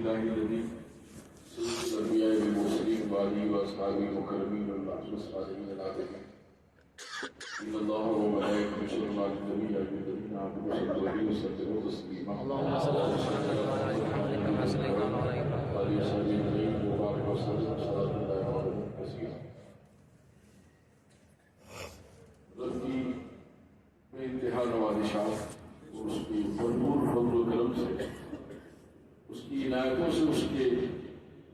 لله الذي سيد الأنبياء والمرسلين وآله وأصحابه المكرمين والبعث الصالحين العظيمين إن الله وملائكته يصلون على النبي يا أيها الذين آمنوا صلوا عليه وسلموا تسليما اللهم صل على سيدنا محمد وآله وصحبه وبارك وسلم صلاة الله عليه كثيرا رب کی بے انتہا نوازشات اور اس کی بھرپور فضل و کرم سے اس کی عنایتوں سے اس کے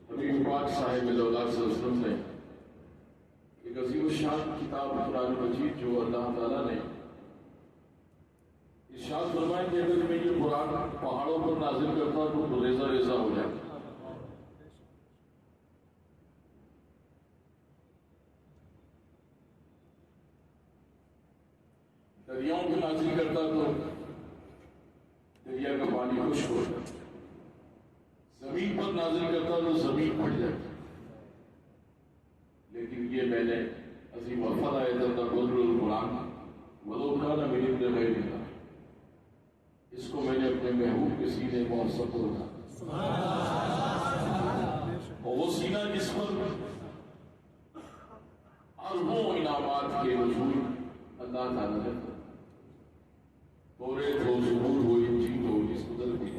حبیب پاک صاحب دولت صلی اللہ علیہ وسلم نے ایک عظیم الشان کتاب قرآن مجید جو اللہ تعالیٰ نے ارشاد فرمایا کہ اگر میں یہ قرآن پہاڑوں پر نازل کرتا تو ریزہ ریزہ ہو جاتا دریاؤں پہ نازل کرتا تو دریا کا پانی خشک ہو جاتا زمین پر نازل کرتا تو زمین پھٹ جاتی لیکن یہ میں نے عظیم وفد آیت بدر القرآن ولو کان من عند غیر اللہ اس کو میں نے اپنے محبوب کے سینے موثق رکھا اور وہ سینہ جس پر اربوں انعامات کے نزول اللہ تعالیٰ نے توریت ہو زبور ہو انجیل ہو اس قدر بھی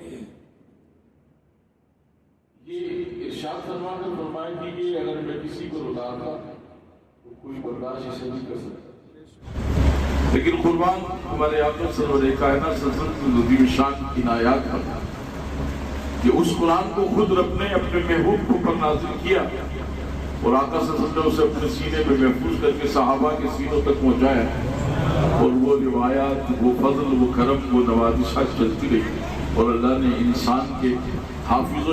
یہ ارشاد فرما کر فرمائے کہ یہ اگر میں کسی کو رلاتا تو کوئی برداشت اسے نہیں کر سکتا لیکن قربان ہمارے آقا سرور کائنات صلی اللہ علیہ وسلم کی شان عنایات پر کہ اس قرآن کو خود رب نے اپنے محبوب کو پر نازل کیا اور آقا صلی اللہ علیہ وسلم نے اسے اپنے سینے پہ محفوظ کر کے صحابہ کے سینوں تک پہنچایا اور وہ روایات وہ فضل وہ کرم وہ نوازشات چلتی رہی اور اللہ نے انسان کے حافظ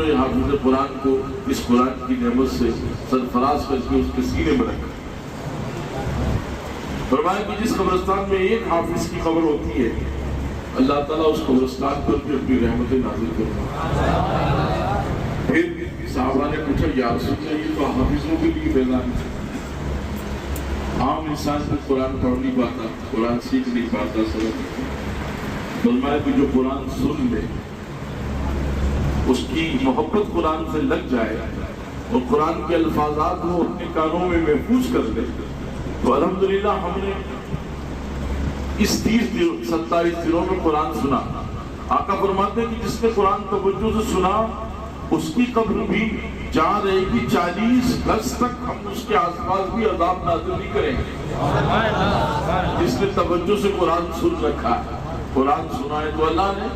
قرآن کو اس قرآن کی نعمت سے سرفراز کر کے اس کے سینے میں رکھا فرمایا کہ جس قبرستان میں ایک حافظ کی خبر ہوتی ہے اللہ تعالیٰ اس قبرستان پر بھی اپنی رحمتیں نازل کرتا ہے پھر صحابہ نے پوچھا یا رسول اللہ یہ تو حافظوں کے لیے بیان ہے عام انسان کو قرآن پڑھ نہیں پاتا قرآن سیکھ نہیں پاتا فرمایا کہ جو قرآن سن لے اس کی محبت قرآن سے لگ جائے اور قرآن کے الفاظات کو اپنے کانوں میں محفوظ کر دے تو الحمدللہ ہم نے اس 27 دنوں میں قرآن سنا آقا فرماتے ہیں کہ جس نے قرآن توجہ سے سنا اس کی قبر بھی جہاں رہے گی 40 گز تک ہم اس کے آس پاس بھی عذاب نازل نہیں کریں گے جس نے توجہ سے قرآن سن رکھا ہے قرآن سنا ہے تو اللہ نے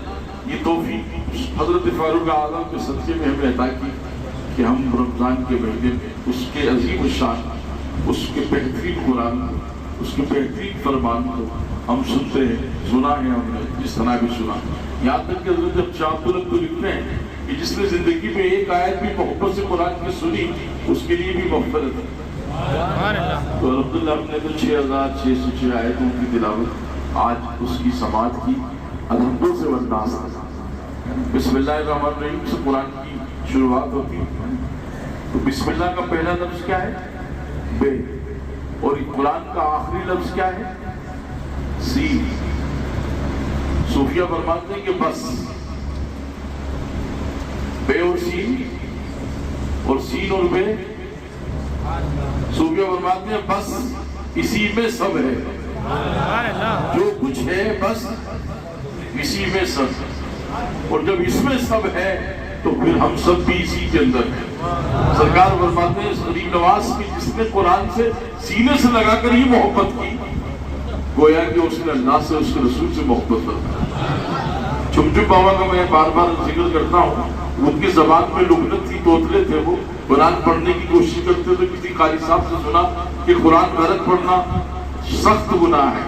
یہ توفیق حضرت فاروق اعظم کے صدقے میں ہمیں عطا کی کہ ہم رمضان کے مہینے میں اس کے عظیم الشان اس کے بہترین قرآن کو اس کے بہترین فرمان کو ہم سنتے ہیں سنا ہے ہم نے جس طرح بھی سنا یہاں تک کہ حضرت شاہ عبداللہ تو لکھتے ہیں کہ جس نے زندگی میں ایک آیت بھی محبت سے قرآن کی سنی اس کے لیے بھی مغفرت ہے تو الحمدللہ ہم نے تو 6606 آیتوں کی تلاوت آج اس کی سماعت کی الحمدوں سے برداشت ہے بسم اللہ الرحمن الرحیم سے قرآن کی شروعات ہوتی ہے تو بسم اللہ کا پہلا لفظ کیا ہے بے اور قرآن کا آخری لفظ کیا ہے سین صوفیہ فرماتے ہیں کہ بس بے اور سین اور بے صوفیہ فرماتے ہیں بس اسی میں سب ہے جو کچھ ہے بس اسی میں سب اور جب اس میں سب ہے تو پھر ہم سب بھی اسی کے اندر ہیں سرکار فرماتے ہیں غریب نواز کی جس نے قرآن سے سینے سے لگا کر ہی محبت کی گویا کہ اس نے اللہ سے اس کے رسول سے محبت کرتا چھپ بابا کا میں بار بار ذکر کرتا ہوں ان کی زبان میں لغت تھی توتلے تھے وہ قرآن پڑھنے کی کوشش کرتے تھے کسی قاری صاحب سے سنا کہ قرآن غلط پڑھنا سخت گناہ ہے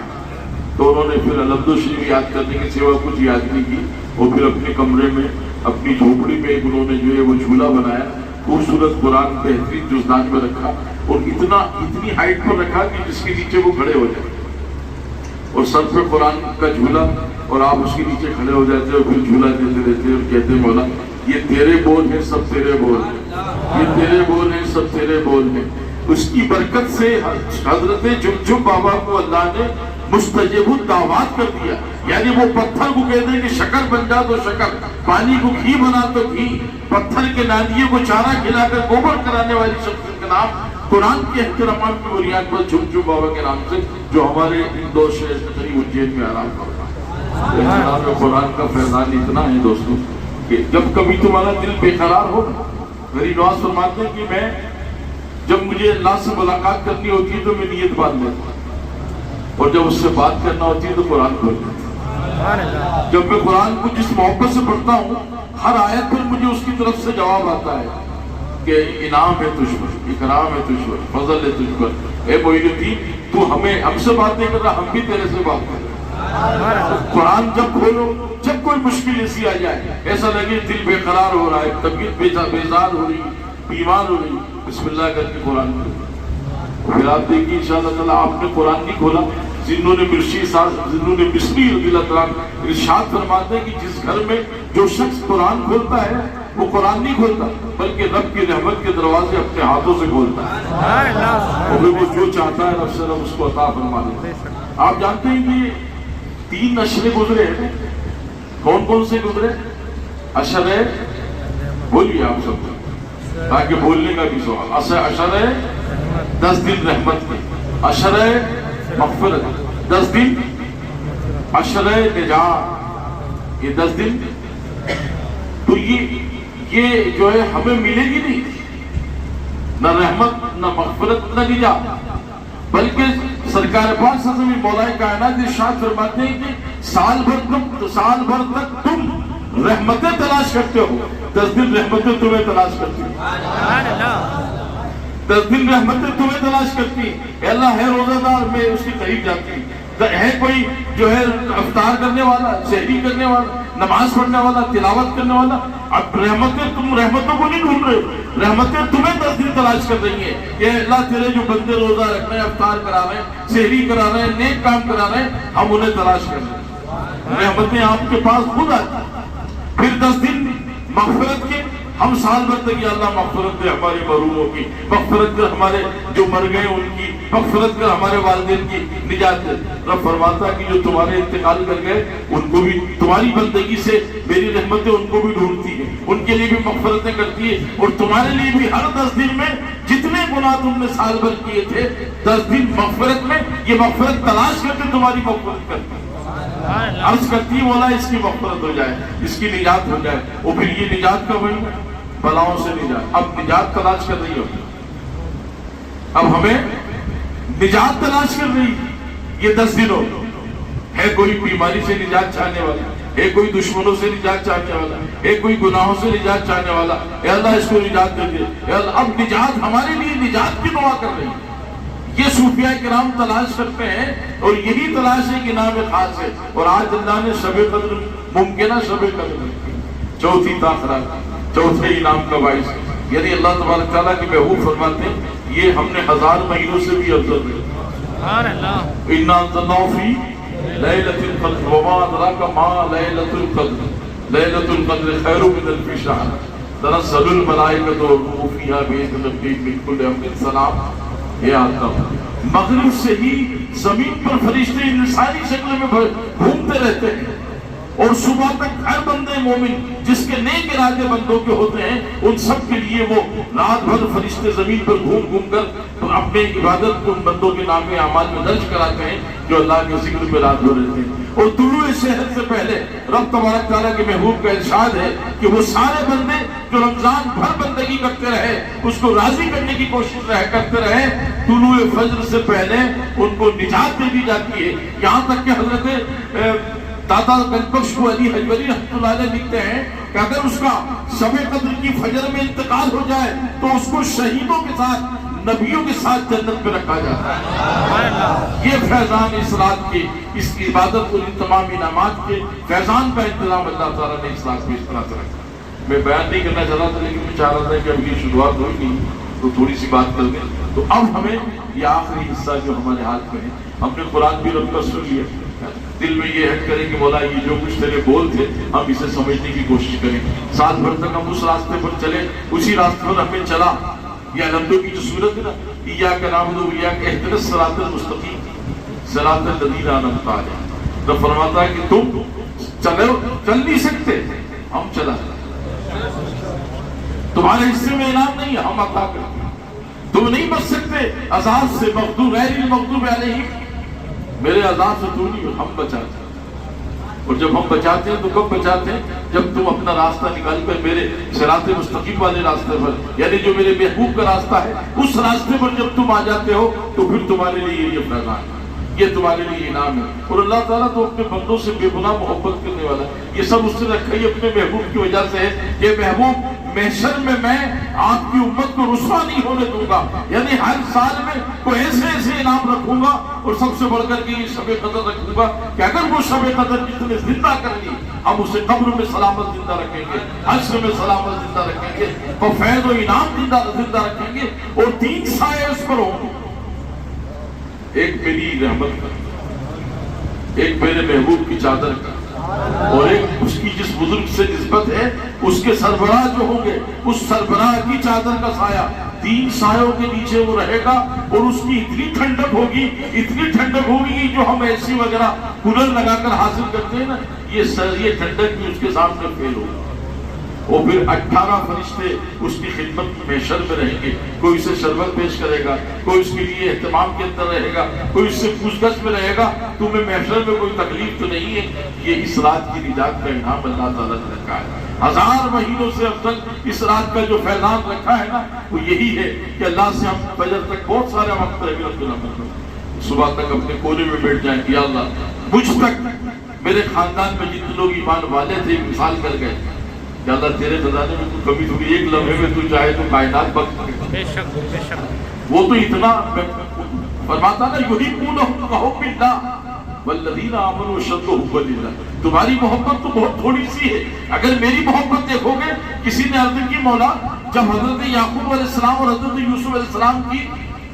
تو انہوں نے پھر الحمد شریف یاد کرنے کے سوا کچھ یاد نہیں کی اور پھر اپنے کمرے میں اپنی جھوپڑی میں انہوں نے جو ہے وہ جھولا بنایا خوبصورت قرآن بہترین جزدان میں رکھا اور اتنی ہائٹ پر رکھا کہ جس کے نیچے وہ کھڑے ہو جائے اور سر پہ قرآن کا جھولا اور آپ اس کے نیچے کھڑے ہو جاتے اور پھر جھولا دیتے رہتے اور کہتے ہیں مولا یہ تیرے بول ہیں سب تیرے بول ہیں یہ تیرے بول ہیں سب تیرے بول ہیں اس کی برکت سے حضرت جمجم بابا کو اللہ نے مستجب الدعوات کر دیا یعنی وہ پتھر کو کہتے ہیں کہ شکر بن جا تو شکر، پانی کو گھی بنا تو گھی، پتھر کے نادیے کو چارہ کھلا کر گوبر کرانے والی شخصیت کا نام قرآن کے احترامات کی بنیاد پر جھم جھم بابا کے نام سے، جو ہمارے اندور شہر کے قریب اجین میں آرام کرتا ہے۔ قرآن کا فیضان اتنا ہے دوستوں کہ جب کبھی تمہارا دل بے قرار ہو، میری نواز فرماتے ہیں کہ میں جب مجھے اللہ سے ملاقات کرنی ہوتی ہے تو میں نیت باندھ لیتا ہوں، اور جب اس سے بات کرنا ہوتی ہے تو قرآن کھول لیتا ہوں۔ جب میں قرآن کو جس محبت سے پڑھتا ہوں، ہر آیت پر مجھے اس کی طرف سے جواب آتا ہے کہ انعام ہے تجھ پر، اکرام ہے تجھ پر، فضل ہے تجھ پر، اے معین الدین تو ہم سے بات نہیں کر رہا، ہم بھی تیرے سے بات کر رہے ہیں۔ قرآن جب کھولو، جب کوئی مشکل ایسی آ جائے، ایسا لگے دل بے قرار ہو رہا ہے، طبیعت بیزار ہو رہی ہے، بیمار ہو رہی، بسم اللہ کر کے قرآن کھولو۔ پھر آپ دیکھیے انشاءاللہ تعالیٰ آپ نے قرآن نہیں کھولا، زنوں نے مصری رضی اللہ تعالیٰ ارشاد فرماتے ہیں کہ جس گھر میں جو شخص قرآن کھولتا ہے وہ قرآن نہیں کھولتا بلکہ رب کی رحمت کے دروازے اپنے ہاتھوں سے کھولتا ہے، وہ جو چاہتا ہے رب سے رب اس کو عطا فرما دیتا ہے۔ آپ جانتے ہیں کہ 3 اشرے گزرے ہیں، کون کون سے گزرے؟ اشرے بولیے آپ سب تاکہ بولنے کا بھی سوال۔ اشرے 10 دن رحمت کے، اشرے مغفرت 10 دن، اشرے نجات یہ 10 دن، تو یہ جو ہے ہمیں ملے گی نہیں، نہ رحمت نہ مغفرت نہ نجات، بلکہ سرکار پاک صلی اللہ علیہ وسلم مولا کائنات ارشاد فرماتے ہیں کہ سال بھر تک تم رحمتیں تلاش کرتے ہو، 10 دن رحمتیں تمہیں تلاش کرتی ہیں، 10 دن رحمتیں تمہیں تلاش کرتی ہیں۔ اے اللہ ہے روزہ دار، میں اس کے قریب جاتی ہوں، ہے کوئی جو ہے افطار کرنے والا، سحری کرنے والا، نماز پڑھنے والا، تلاوت کرنے والا، اب تم رحمتوں کو نہیں ڈھونڈ رہے ہو، رحمتیں تمہیں 10 دن تلاش کر رہی ہیں۔ کہ اللہ تیرے جو بندے روزہ رکھ رہے ہیں، افطار کرا رہے ہیں، سحری کرا رہے ہیں، نیک کام کرا رہے ہیں، ہم انہیں تلاش کر رہے ہیں، رحمتیں آپ کے پاس خود آتی ہیں۔ پھر 10 دن مغفرت کے، ہم سال بھر تک یا اللہ مغفرت کر ہمارے محروموں کی، مغفرت کر ہمارے جو مر گئے ان کی، مغفرت کر ہمارے والدین کی نجات دے۔ رب فرماتا ہے کہ جو تمہارے انتقال کر گئے ان کو بھی تمہاری بندگی سے میری رحمتیں ان کو بھی ڈھونڈتی ہیں، ان کے لیے بھی مغفرتیں کرتی ہے، اور تمہارے لیے بھی ہر 10 دن میں جتنے گناہ تم نے سال بھر کیے تھے 10 دن مغفرت میں یہ مغفرت تلاش کر کے تمہاری مغفرت کرتی ہے۔ عرض کرتی ہے مولا اس کی مغفرت ہو جائے، اس کی نجات ہو جائے، اور پھر یہ نجات کا وہی بلاؤں سے نجات، اب نجات تلاش کر رہی ہو، اب ہمیں نجات تلاش کر رہی یہ 10 دنوں ہے، کوئی بیماری سے نجات چاہنے والا ہے، کوئی دشمنوں سے نجات چاہنے والا ہے، کوئی گناہوں سے نجات چاہنے والا، اے اللہ اس کو نجات دے دے، اے اللہ اب نجات ہمارے لیے نجات کی دعا کر رہی ہے۔ یہ صوفیاء کرام تلاش کرتے ہیں، اور یہی تلاش ہے کہ نام خاص ہے، اور آج اللہ نے شب قدر ممکنہ شب قدر چوتھی تاخرات، چوتھے انعام کا باعث، یعنی اللہ تبارک تعالیٰ کی محبوب فرماتے ہیں یہ ہم نے 1000 مہینوں سے بھی افضل ہے۔ اِنَّا أَنزَلْنَاهُ فِي لَيْلَةِ الْقَدْرِ وَمَا أَدْرَاكَ مَا لَيْلَةُ الْقَدْرِ لَيْلَةُ الْقَدْرِ خَيْرٌ مِنَ أَلْفِ شَهْرٍ تَنَزَّلُ الْمَلَائِكَةُ وَالرُّوحُ فِيهَا بِإِذْنِ رَبِّهِم مِّن كُلِّ أَمْرٍ سَلَامٌ۔ یہ آتا ہے مغرب سے ہی زمین پر فرشتے انسانی شکل میں گھومتے رہتے ہیں، اور صبح تک ہر بندے مومن جس کے نیک ارادے بندوں کے ہوتے ہیں ان سب کے لیے وہ رات بھر فرشتے زمین پر گھوم گھوم کر اپنے عبادت کو ان بندوں کے نام اعمال میں درج کراتے ہیں جو اللہ کے ذکر میں رات بھر رہتے ہیں۔ اور طلوع شہر سے پہلے رب تبارک تعالیٰ کے محبوب کا ارشاد ہے کہ وہ سارے بندے جو رمضان بھر بندگی کرتے رہے اس کو راضی کرنے کی کوشش کرتے رہے، طلوع فجر سے پہلے ان کو نجات دے دی جاتی ہے۔ یہاں تک کہ حضرت دادا گنجبخش کو علی حجوری رحمۃ اللہ علیہ لکھتے ہیں کہ اگر اس کا شب قدر کی فجر میں انتقال ہو جائے تو اس کو شہیدوں کے ساتھ، نبیوں کے ساتھ جنت میں رکھا جاتا ہے۔ یہ فیضان اس رات کے، اس عبادت اور ان تمام انعامات کے فیضان کا انتظام اللہ تعالیٰ نے اس رات میں اس طرح سے رکھا۔ میں بیان نہیں کرنا چاہ رہا تھا لیکن میں چاہ رہا تھا کہ اب یہ شروعات ہوئی نہیں تو تھوڑی سی بات کر دیں۔ تو اب ہمیں یہ آخری حصہ جو ہمارے ہاتھ میں ہے، ہم نے قرآن بھی رب کا سن لیا، دل میں یہ عہد کریں کہ مولا یہ جو کچھ تیرے بول تھے ہم اسے سمجھنے کی کوشش کریں، سال بھر تک ہم اس راستے پر چلیں، اسی راستے پر ہمیں چلا۔ یہ الحمدوں کی جو صورت ہے نا، ایاک نعبد و ایاک اہدنا الصراط المستقیم صراط الذین انعمت علیہم، تو فرماتا ہے کہ تم چل نہیں سکتے، ہم چلا، تمہارے حصے میں انعام نہیں ہے، ہم عطا کرتے ہیں، تم نہیں بچ سکتے عذاب سے، مغضوب غیر المغضوب علیہم، میرے عذاب سے تو نہیں، ہم بچاتے ہیں۔ اور جب ہم بچاتے ہیں تو کب بچاتے ہیں؟ جب تم اپنا راستہ نکال کر میرے صراط مستقیم والے راستے پر، یعنی جو میرے محبوب کا راستہ ہے، اس راستے پر جب تم آ جاتے ہو تو پھر تمہارے لیے یہ فیضان ہے، یہ تمہارے لیے انعام ہے۔ اور اللہ تعالیٰ تو اپنے بندوں سے بے گناہ محبت کرنے والا ہے، یہ سب اس نے رکھا ہی اپنے محبوب کی وجہ سے ہے کہ محبوب محشر میں آپ کی امت کو رسوا نہیں ہونے دوں گا، یعنی ہر سال میں کوئی ایسے ایسے انعام رکھوں گا، اور سب سے بڑھ کر کے یہ شب قدر رکھوں گا کہ اگر وہ شب قدر جس نے زندہ کر لی، ہم اسے قبر میں سلامت زندہ رکھیں گے، حشر میں سلامت زندہ رکھیں گے، اور فیض و انعام زندہ رکھیں گے، اور 3 سائے اس پر ہوں گے، ایک میری رحمت کا، ایک میرے محبوب کی چادر کا، اور ایک اس کی جس بزرگ سے نسبت ہے اس کے سربراہ جو ہوں گے، اس سربراہ کی چادر کا سایہ، 3 سایوں کے نیچے وہ رہے گا، اور اس کی اتنی ٹھنڈک ہوگی جو ہم اے سی وغیرہ کولر لگا کر حاصل کرتے ہیں نا، یہ ٹھنڈک بھی اس کے سامنے فیل ہوگا۔ اور پھر 18 فرشتے اس کی خدمت محشر میں رہیں گے، کوئی اسے شربت پیش کرے گا، کوئی اس کے لیے اہتمام کے اندر رہے گا، کوئی اس سے پوچھ گچھ میں رہے گا، تمہیں محشر میں کوئی تکلیف تو نہیں ہے۔ یہ اس رات کی نجات کا انعام اللہ تعالیٰ نے رکھا ہے، 1000 مہینوں سے افضل اس رات کا جو فیضان رکھا ہے نا، وہ یہی ہے کہ اللہ سے ہم فجر تک بہت سارے وقت صبح تک اپنے کونے میں بیٹھ جائیں، یا اللہ مجھ تک میرے خاندان میں جتنے لوگ ایمان والے تھے مثال کر گئے، یا اللہ تیرے خزانے میں تو کبھی ایک لمحے میں تو چاہے تو کائنات بخش سکتا، بے شک وہ تو اتنا فرماتا نا، یحبونہم کحب اللہ والذین آمنوا اشد حبا للہ، تمہاری محبت تو بہت تھوڑی سی ہے، اگر میری محبت دیکھو گے۔ کسی نے عرض کی مولا جب حضرت یعقوب علیہ السلام اور حضرت یوسف علیہ السلام کی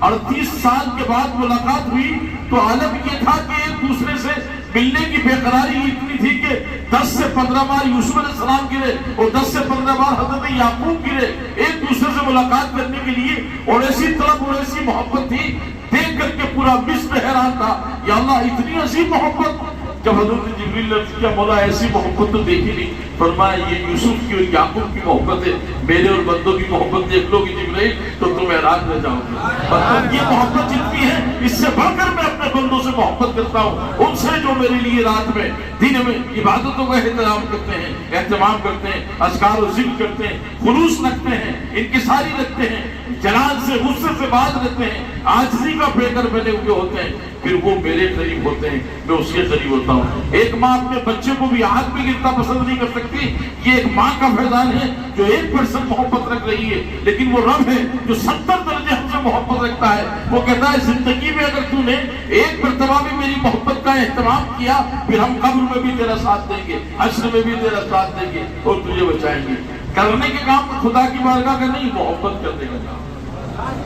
38 سال کے بعد ملاقات ہوئی تو عالم یہ تھا کہ ایک دوسرے سے ملنے کی بے قراری اتنی تھی کہ 10 سے 15 بار یوسف علیہ السلام گرے اور 10 سے 15 بار حضرت یعقوب گرے ایک دوسرے سے ملاقات کرنے کے لیے، اور ایسی طلب اور ایسی محبت تھی، دیکھ کر کے پورا مصر حیران تھا، یا اللہ اتنی عظیم محبت۔ جب حضرت جبریل نے کیا مولا ایسی محبت تو دیکھی نہیں، فرمایا یہ یوسف کی اور یعقوب کی محبت ہے، میرے اور بندوں کی محبت دیکھ لو گے جبریل تو تم حیران رہ جاؤ گے۔ مطلب یہ محبت جتنی ہے اس سے بڑھ کر میں اپنے بندوں سے محبت کرتا ہوں، ان سے جو میرے لیے رات میں دن میں عبادتوں کا احترام کرتے ہیں، اہتمام کرتے ہیں، اذکار و ذکر کرتے ہیں، خلوص رکھتے ہیں، انکساری رکھتے ہیں، جلال سے غصے سے باز رکھتے ہیں، عاجزی کا پیکر بنے ہوئے ہوتے ہیں، پھر وہ میرے قریب ہوتے ہیں، میں اس کے قریب ہوتا ہوں۔ ایک ماں اپنے بچے کو بھی ہاتھ میں گرتا پسند نہیں کر سکتی، یہ ایک ماں کا فیضان ہے جو 1% محبت رکھ رہی ہے، لیکن وہ رب ہے جو 70 درجے ہم سے محبت رکھتا ہے۔ وہ کہتا ہے زندگی میں اگر تو نے ایک مرتبہ بھی میری محبت کا اہتمام کیا، پھر ہم قبر میں بھی تیرا ساتھ دیں گے، حشر میں بھی تیرا ساتھ دیں گے اور تجھے بچائیں گے۔ کرنے کے کام خدا کی بارگاہ کا نہیں، محبت کرنے کا کام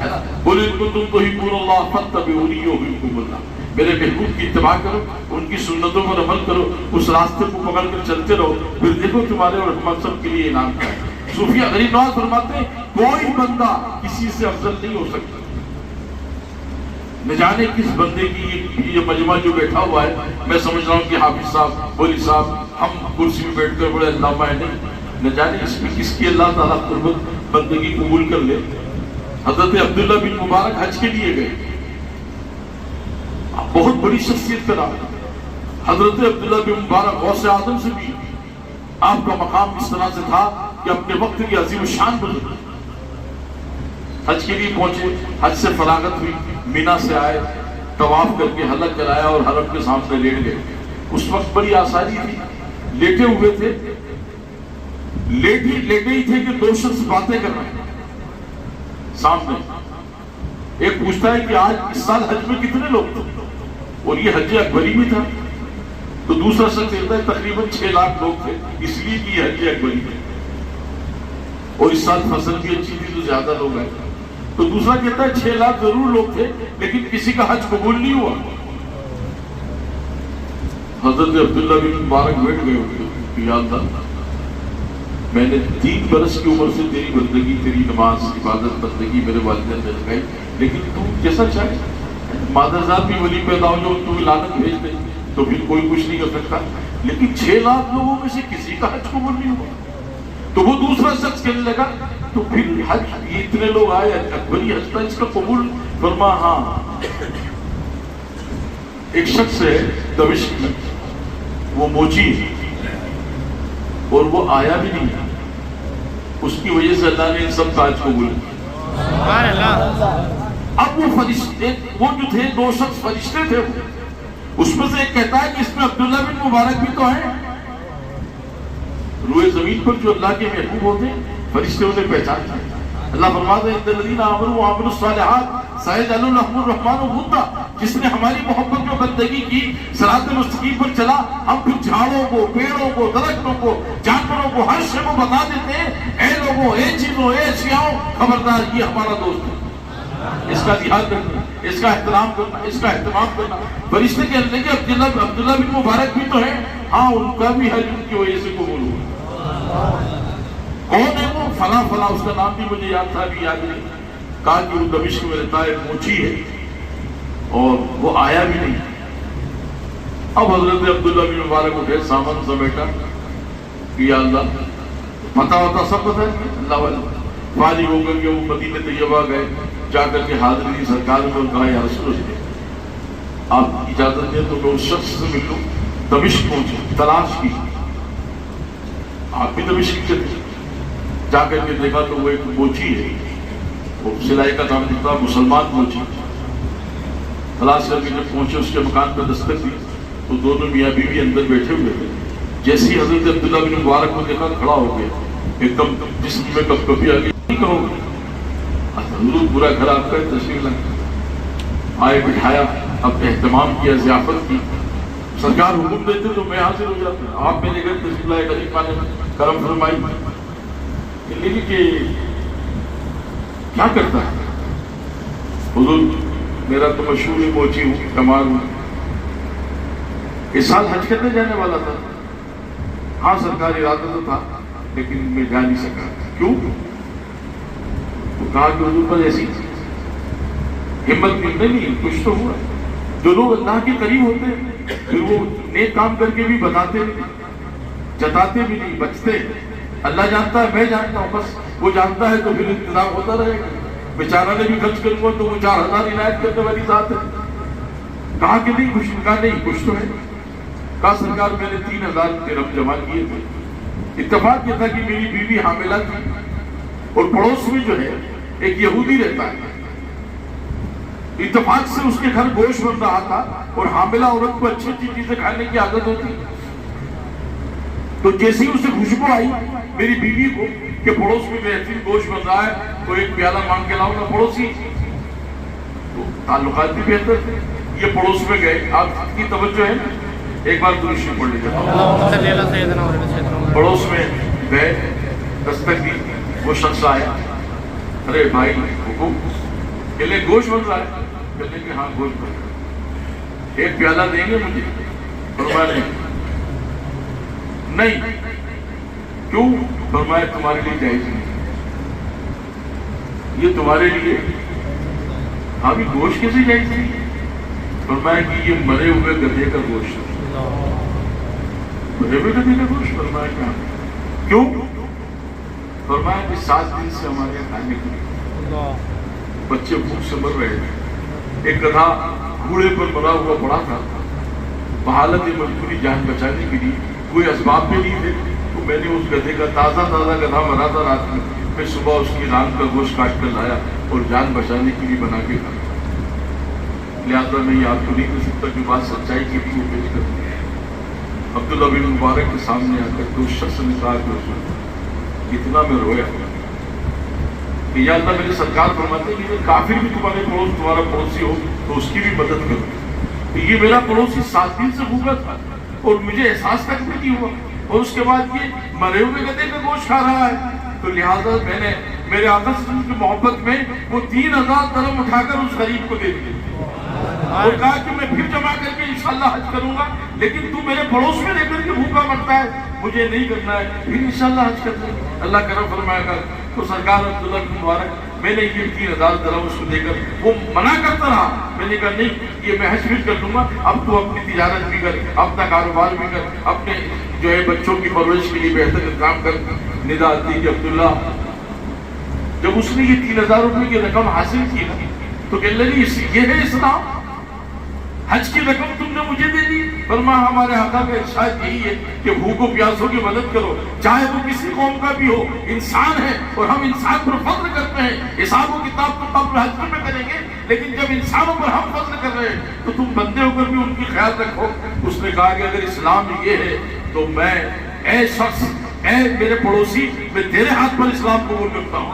ہے نا۔ قُلْ إِن كُنتُمْ تُحِبُّونَ اللَّهَ فَاتَّبِعُونِي يُحْبِبْكُمُ اللَّهُ، میرے محبوب کی اتباع کرو، ان کی سنتوں پر عمل کرو، اس راستے کو پکڑ کر چلتے رہو، پھر دیکھو تمہارے اور ہم سب کے لیے انعام کیا ہے۔ صوفیہ غریب نواز فرماتے ہیں کوئی بندہ کسی سے افضل نہیں ہو سکتا۔ نہ جانے کس بندے کی یہ مجمع جو بیٹھا ہوا ہے، میں سمجھ رہا ہوں کہ حافظ صاحب، مولوی صاحب، ہم کرسی میں بیٹھ کر بڑے علامہ ہیں، نہیں، نہ جانے اس میں کس کی اللہ تعالیٰ قربت بندگی قبول کر لے۔ حضرت عبداللہ بن مبارک حج کے لیے گئے، بہت بڑی شخصیت کا نام، حضرت عبداللہ بن مبارک غوث اعظم سے بھی آپ کا مقام اس طرح سے تھا کہ اپنے وقت کی عظیم شان بزرگ، حج کے لیے پہنچے، حج سے فراغت ہوئی، مینا سے آئے، طواف کر کے حلق کرایا اور حرم کے سامنے لیٹ گئے۔ اس وقت بڑی آسانی تھی، لیٹے ہوئے تھے، لیٹے ہی تھے کہ 2 شخص باتیں کر رہے ہیں سامنے۔ ایک پوچھتا ہے کہ آج اس سال حج میں کتنے لوگ تھے، اور یہ حج اکبری میں تھا، تو دوسرا شخص کہتا ہے تقریباً 6 لاکھ لوگ تھے، اس لیے کہ یہ حج اکبری میں، اور اس سال فصل بھی اچھی تھی تو زیادہ لوگ آئے۔ تو دوسرا کہتا ہے 6 لاکھ ضرور لوگ تھے لیکن کسی کا حج قبول نہیں ہوا۔ حضرت عبداللہ بن مبارک بیٹھ گئے کہ یا اللہ، میں نے 3 برس کی عمر سے تیری بندگی، تیری نماز، عبادت، بندگی میرے والدین نے لگائی، لیکن تو جیسا چاہے مادرزاد بھی ولی پیدا ہو جو تو لعنت بھیج دے، تو پھر کوئی کچھ نہیں کر سکتا. لیکن 6 لاکھ لوگوں میں سے کسی کا حج قبول نہیں ہوا. تو وہ دوسرا شخص کہنے لگا تو پھر حج یہ اتنے لوگ آئے اکبری حج تھا اس کا قبول فرما. ہاں ایک شخص ہے دمشق میں, وہ موچی ہے اور وہ آیا بھی نہیں, اس کی وجہ سے اللہ نے ان سب کا حج قبول کیا. اب وہ فرشتے, وہ جو تھے 2 شخص فرشتے تھے, اس میں سے ایک کہتا ہے کہ اس میں عبداللہ بن مبارک بھی تو ہیں. روئے زمین پر جو اللہ کے محبوب ہوتے ہیں فرشتے انہیں پہچانتے ہیں. اللہ فرماتا ہے ان الذین آمنوا وعملوا الصالحات سیجعل لهم الرحمن ودا. جس نے ہماری محبت میں بندگی کی, صراط مستقیم پر چلا, ہم پھر جھاڑوں کو, پیڑوں کو, درختوں کو, جانوروں کو, ہر شے کو بتا دیتے ہیں اے لوگوں, اے چیزوں, اے اشیاؤں, خبردار یہ ہمارا دوست ہے, اس کا دیہات کرنا, اس کا احترام کرنا, اس کا اہتمام کرنا. فرشتے کہتے ہیں کہ عبداللہ بن مبارک بھی تو ہیں. ہاں ان کا بھی حج ان کی وجہ سے قبول ہوا. کون ہے وہ؟ فلاں فلاں, اس کا نام بھی مجھے یاد تھا, ابھی یاد نہیں. کہا کہ وہ دمشق میں رہتا ہے, موچی ہے, اور وہ آیا بھی نہیں. اب حضرت عبداللہ بن مبارک اٹھے, سامان سمیٹا کہ یا اللہ, پتہ ہوتا سب پتہ ہے اللہ والا. فارغ ہو کر کے وہ مدینہ طیبہ گئے, جا کر کے حاضری سرکار میں اور کہا یا رسول اللہ آپ اجازت دیں تو میں اس شخص سے مل لوں. دمشق پہنچے, تلاش کی, آپ بھی دمشق کے تھے. جا کر کے دیکھا تو وہ ایک موچی ہے, وہ سلائی کا کام کرتا, مسلمان موچی. تلاش کر کے جب پہنچے اس کے مکان پر دستک دی تو دونوں میاں بیوی اندر بیٹھے ہوئے تھے. جیسے ہی حضرت عبداللہ بن مبارک کو دیکھا کھڑا ہو گیا, ایک دم جسم میں کب کبھی آگے نہیں کہو گے, حضور پورا گھر آپ کا تشریف لائے. آئے, بٹھایا, اب اہتمام کیا, ضیافت کی. سرکار حکم دیتے تو میں حاضر ہو جاتا. آپ میرے گھر تشریف لائے, غریب خانے کرم فرمائی. لیکن کہ کیا کرتا ہے حضور, میرا تو مشہور ہی موچی ہوں, کمال ہوں, اس سال حج کرنے جانے والا تھا. ہاں سرکار ارادہ تو تھا لیکن میں جا نہیں سکا. کیوں؟ تو کہا کہ حضور پر ایسی ہمت ملنے نہیں, کچھ تو ہوا. جو لوگ اللہ کے قریب ہوتے ہیں پھر وہ نیک کام کر کے بھی بتاتے نہیں, جتاتے بھی نہیں, بچتے. اللہ جانتا ہے, میں جانتا ہوں, بس وہ جانتا ہے تو پھر انتظام ہوتا رہے گا. بیچارہ نے بھی خرچ کروں گا تو وہ 4000 عنایت کرنے والی ذات ہے. کہا کہ نہیں کچھ, کہا نہیں کچھ تو ہے. کہا سرکار میں نے 3000 درہم جمع کیے تھے. اتفاق یہ تھا کہ میری بیوی حاملہ تھی اور پڑوس میں جو ہے ایک یہودی رہتا ہے. اتفاق سے اس کے گھر گوشت بن رہا تھا اور حاملہ عورت کو اچھی اچھی چیزیں کھانے کی عادت ہوتی. تو جیسے ہی اسے خوشبو آئی میری بیوی کو کہ پڑوس میں بہترین گوشت بن رہا ہے تو ایک پیالہ مانگ کے لاؤ نا پڑوسی. تو تعلقات بھی بہتر تھے. یہ پڑوس میں گئے, آپ کی توجہ ہے نا, ایک بار درود پڑھ لیجیے. پڑوس میں گئے, دستک دی, وہ شخص آیا, ارے بھائی حکم, کہلے گوشت بن رہا ہے, کہلے کہ ہاں گوشت بن رہا ہے, ایک پیالہ دیں گے مجھے؟ فرمایا نہیں. کیوں؟ فرمایا تمہارے لیے جائز نہیں, یہ تمہارے لیے. ہاں بھی گوشت کیسے جائز نہیں؟ فرمایا کہ یہ مرے ہوئے گدھے کا گوشت. مرے ہوئے گدھے کا گوشت؟ فرمایا کیا؟ کیوں؟ فرمایا کہ 7 دن سے ہمارے یہاں کھانے کے لیے بچے بھوک سے مر رہے تھے. ایک گدھا گھوڑے پر مرا ہوا پڑا تھا, بحالت مجبوری جان بچانے کے لیے کوئی اسباب بھی نہیں تھے, تو میں نے اس گدھے کا تازہ گدھا مرا تھا رات میں صبح اس کی ران کا گوشت کاٹ کر لایا اور جان بچانے کے لیے بنا کے کھایا. لہٰذا میں یہ آپ کو نہیں کہہ سکتا کہ بات سچائی کی بھی وہ پیش کرتی ہے. عبداللہ بن مبارک کے سامنے آ کر تو اس شخص نے کہا کہ اتنا میں رویا کہ یا اللہ میرے سرکار فرماتے ہیں کہ کافر بھی تمہارا پڑوسی ہو تو اس کی بھی مدد کرو. تو یہ میرا پڑوسی 7 دن سے بھوکا تھا اور مجھے احساس تک بھی نہیں ہوا, اور اس کے بعد یہ مرے ہوئے گدھے کا گوشت کھا رہا ہے. تو لہٰذا میں نے میرے آقا صلی اللہ علیہ وسلم کی محبت میں وہ 3000 درہم اٹھا کر اس غریب کو دے دیے اور کہا کہ میں پھر جمع کر کے انشاءاللہ حج کروں گا, لیکن تو میرے پڑوس میں رہ کر کے بھوکا مرتا ہے, مجھے نہیں کرنا ہے, پھر انشاءاللہ حج کرنا ہے. اللہ کرم فرمائے گا تو سرکار عبداللہ بن مبارک میں نے یہ 3000 درہم اس کو دے کر وہ منع کرتا رہا. میں نے کہا نہیں یہ میں حج بھی کر دوں گا, اب تو اپنی تجارت بھی کر, اپنا کاروبار بھی کر, اپنے جو ہے بچوں کی پرورش کے لیے بہتر کام کر. ندا آتی کہ عبداللہ جب اس نے یہ 3000 روپے کی رقم حاصل کی تو کہ اللہ یہ ہے اسلام, حج کی رقم تم نے مجھے دے دی. فرمایا ہمارے آقا کا ارشاد یہی ہے کہ بھوکوں پیاسوں کی مدد کرو, چاہے وہ کسی قوم کا بھی ہو, انسان ہے اور ہم انسان پر فضل کرتے ہیں. حساب و کتاب تو قبل حج میں کریں گے, لیکن جب انسانوں پر ہم فضل کر رہے ہیں تو تم بندے ہو کر بھی ان کی خیال رکھو. اس نے کہا کہ اگر اسلام یہ ہے تو میں اے شخص, اے میرے پڑوسی, میں تیرے ہاتھ پر اسلام قبول کرتا ہوں.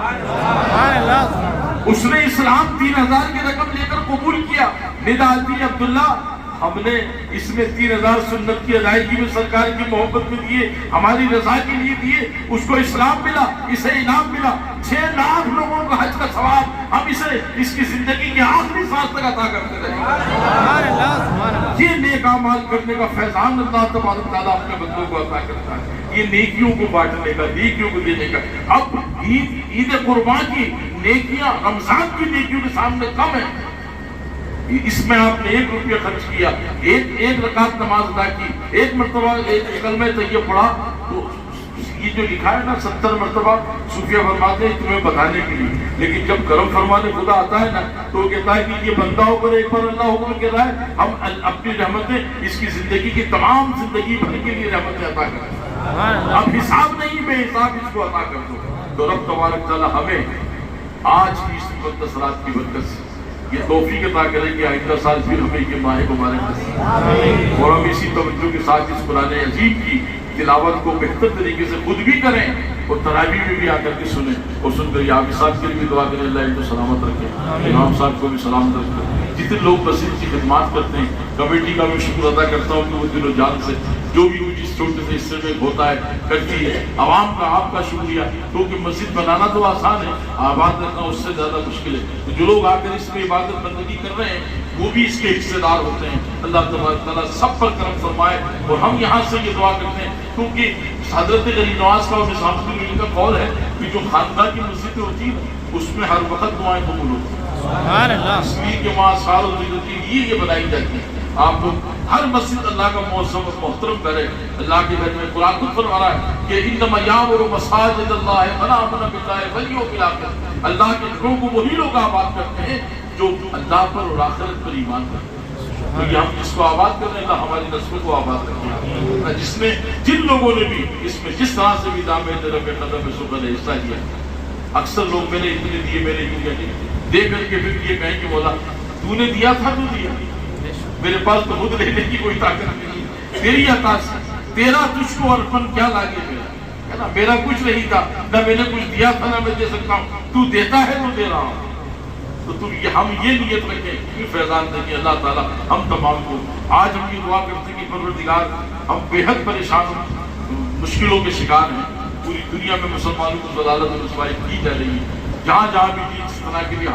اس نے اسلام 3000 کی رقم لے کر قبول کیا. ندا آتی ہے عبداللہ ہم نے اس میں 3000 سنت کی ادائیگی میں سرکار کی محبت میں دیے, ہماری رضا کے لیے دیے. اس کو اسلام ملا, اسے انعام ملا. 6 لاکھ لوگوں کو حج کا ثواب ہم اسے اس کی زندگی کے آخری سانس تک عطا کرتے رہے. یہ نیک اعمال کرنے کا فیضان اللہ تبارک تعالیٰ اپنے بندوں کو عطا کرتا ہے. یہ نیکیوں کو بانٹنے کا, نیکیوں کو دینے کا. اب عید قربان کی نیکیاں رمضان کی نیکیوں کے سامنے کم ہیں. اس میں آپ نے 1 روپیہ خرچ کیا, ایک رکعت نماز ادا کی, 1 مرتبہ کلمہ طیب پڑھا, تو یہ جو لکھا ہے نا 70 مرتبہ صوفیہ فرماتے ہیں تمہیں بتانے کے لیے. لیکن جب کرم فرمانے خدا آتا ہے نا تو وہ کہتا ہے کہ یہ بندہ ہو کر ایک بار اللہ حکم کہہ رہا ہے, ہم اپنی رحمتیں اس کی زندگی کی تمام زندگی بھر کے لیے رحمتیں عطا کرتے ہیں. اب حساب نہیں, بے حساب اس کو عطا کر دو. تو رب تبارک تعالیٰ ہمیں آج کی اس مقدس رات کی برکت سے یہ توفیق عطا کرے کہ آئندہ سال پھر ہمیں یہ ماہ مبارک نصیب, اور ہم اسی توجہ کے ساتھ اس قرآن عظیم کی تلاوت کو بہتر طریقے سے خود بھی کریں اور تراویح میں بھی آ کر کے سنیں, اور سن کر یہ آپ صاحب کے لیے بھی دعا کریں اللہ ان کو سلامت رکھے, امام صاحب کو بھی سلامت رکھے. جتنے لوگ مسجد کی خدمات کرتے ہیں کمیٹی کا بھی شکر ادا کرتا ہوں کہ وہ دل و جان سے جو بھی کچھ اس چھوٹے سے حصے میں ہوتا ہے کرتی ہے. عوام کا آپ کا شکریہ, کیونکہ مسجد بنانا تو آسان ہے, آباد رکھنا اس سے زیادہ مشکل ہے. تو جو لوگ آ کر اس میں عبادت بندگی کر رہے ہیں وہ بھی اس کے حصے دار ہوتے ہیں. اللہ تبارک تعالیٰ سب پر کرم فرمائے. اور ہم یہاں سے یہ دعا کرتے ہیں کیونکہ حضرت غریب نواز کا اور نظام الدین کا قول ہے کہ جو خانقاہ کی مسجد ہوتی ہے اس میں ہر وقت دعائیں قبول ہوتی ہیں, اس لیے کہ وہاں سال کے لیے یہ بنائی جاتی ہے. آپ لوگ ہر مسجد اللہ کا معظم اور محترم کرے. اللہ کے گھر میں قرآن خود فرما رہا ہے کہ انما یعمر مساجد اللہ من آمن باللہ والیوم الآخر. اللہ کے گھروں کو وہی لوگ آباد کرتے ہیں جو اللہ پر اور آخرت پر ایمان کرتے ہیں. تو یہ ہم جس کو آباد کر رہے ہیں اللہ ہماری نسلوں کو آباد رکھے. جس میں جن لوگوں نے بھی اس میں جس طرح سے بھی دام درب قدم سکر حصہ لیا, اکثر لوگ میں نے اتنے دیے, میں نے اتنے دے کر کے پھر یہ کہیں کہ مولا تو نے دیا تھا تو دیا, میرے پاس تو خود لینے کی کوئی طاقت نہیں, تیری عطا سے تیرا تجھ کو ارپن کیا لاگے میرا, ہے نا. میرا کچھ نہیں تھا, نہ میں نے کچھ دیا تھا, نہ میں دے سکتا ہوں. تو دیتا ہے تو دے رہا ہوں. تو تم یہ ہم یہ نیت رکھیں کہ فیضان دیں کہ اللہ تعالیٰ ہم تمام کو آج ہم یہ دعا کرتے ہیں کہ پروردگار ہم بے حد پریشان مشکلوں کے شکار ہیں. پوری دنیا میں مسلمانوں کو ضلالت و رسوائی کی جا رہی ہے. جہاں جہاں بھی جس طرح کے لیے